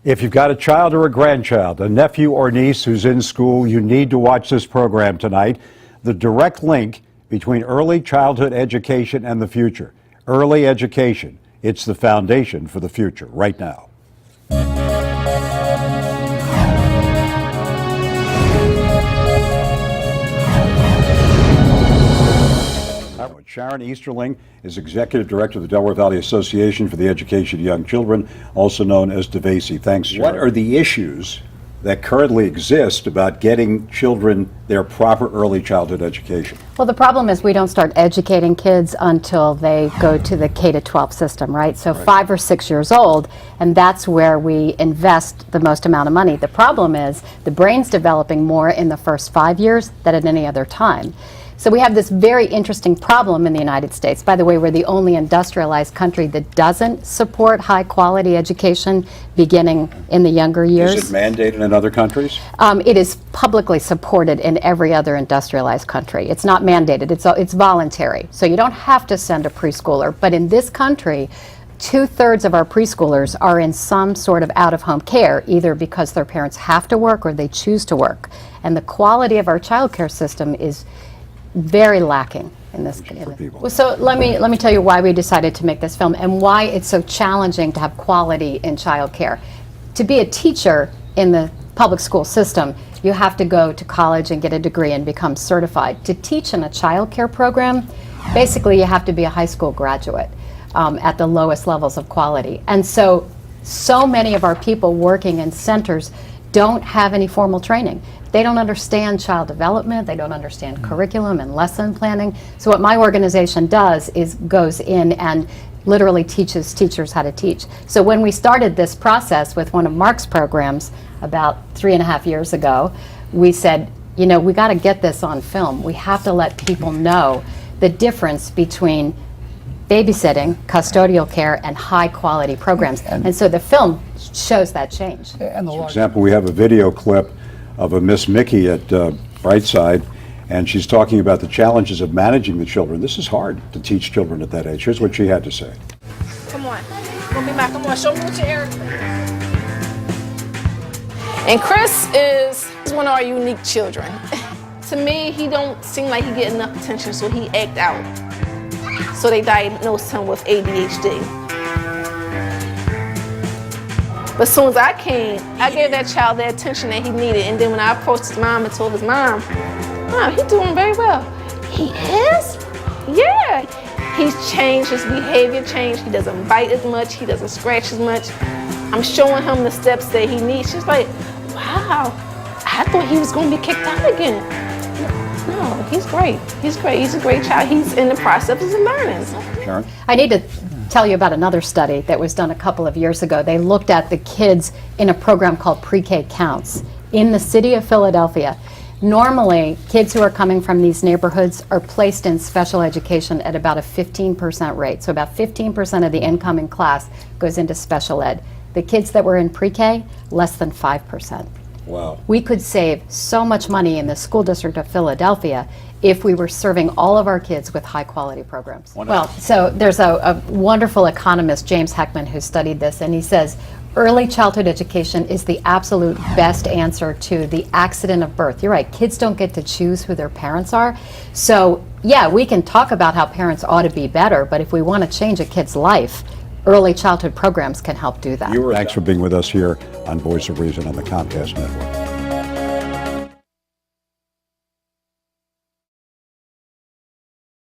If you've got a child or a grandchild, a nephew or niece who's in school, you need to watch this program tonight. The direct link between early childhood education and the future. Early education, it's the foundation for the future right now. Sharon Easterling is Executive Director of the Delaware Valley Association for the Education of Young Children, also known as DeVacy. Thanks, Sharon. What are the issues that currently exist about getting children their proper early childhood education? Well, the problem is we don't start educating kids until they go to the K-12 system, right? So 5 or 6 years old, and that's where we invest the most amount of money. The problem is the brain's developing more in the first 5 years than at any other time. So we have this very interesting problem in the United States. By the way, we're the only industrialized country that doesn't support high quality education beginning in the younger years. Is it mandated in other countries? It is publicly supported in every other industrialized country. It's not mandated, it's voluntary. So you don't have to send a preschooler, but in this country, 2/3 of our preschoolers are in some sort of out-of-home care, either because their parents have to work or they choose to work. And the quality of our child care system is very lacking in this. Well, so let me tell you why we decided to make this film and why it's so challenging to have quality in child care. To be a teacher in the public school system, you have to go to college and get a degree and become certified. To teach in a child care program, basically you have to be a high school graduate at the lowest levels of quality. And so many of our people working in centers don't have any formal training. They don't understand child development, they don't understand curriculum and lesson planning. So what my organization does is goes in and literally teaches teachers how to teach. So when we started this process with one of Mark's programs about 3.5 years ago, we said, you know, we got to get this on film. We have to let people know the difference between babysitting, custodial care, and high quality programs. And so the film shows that change. For example, we have a video clip of a Miss Mickey at Brightside, and she's talking about the challenges of managing the children. This is hard to teach children at that age. Here's what she had to say. Come on, come on, show me what you're. And Chris is one of our unique children. To me, he don't seem like he get enough attention, so he act out. So they diagnosed him with ADHD. But as soon as I came, I gave that child the attention that he needed. And then when I approached his mom and told his mom, he's doing very well. He is? Yeah. He's changed, his behavior changed. He doesn't bite as much, he doesn't scratch as much. I'm showing him the steps that he needs. She's like, wow, I thought he was gonna be kicked out again. No, he's great. He's great, he's a great child. He's in the process of learning. Sharon? I need to tell you about another study that was done a couple of years ago. They looked at the kids in a program called Pre-K Counts in the city of Philadelphia. Normally, kids who are coming from these neighborhoods are placed in special education at about a 15% rate. So about 15% of the incoming class goes into special ed. The kids that were in pre-K, less than 5%. Wow. We could save so much money in the school district of Philadelphia if we were serving all of our kids with high quality programs. Well, so there's a wonderful economist, James Heckman, who studied this, and he says early childhood education is the absolute best answer to the accident of birth. You're right, kids don't get to choose who their parents are. So yeah, we can talk about how parents ought to be better, but if we want to change a kid's life, early childhood programs can help do that. Thanks for being with us here on Voice of Reason on the Comcast Network.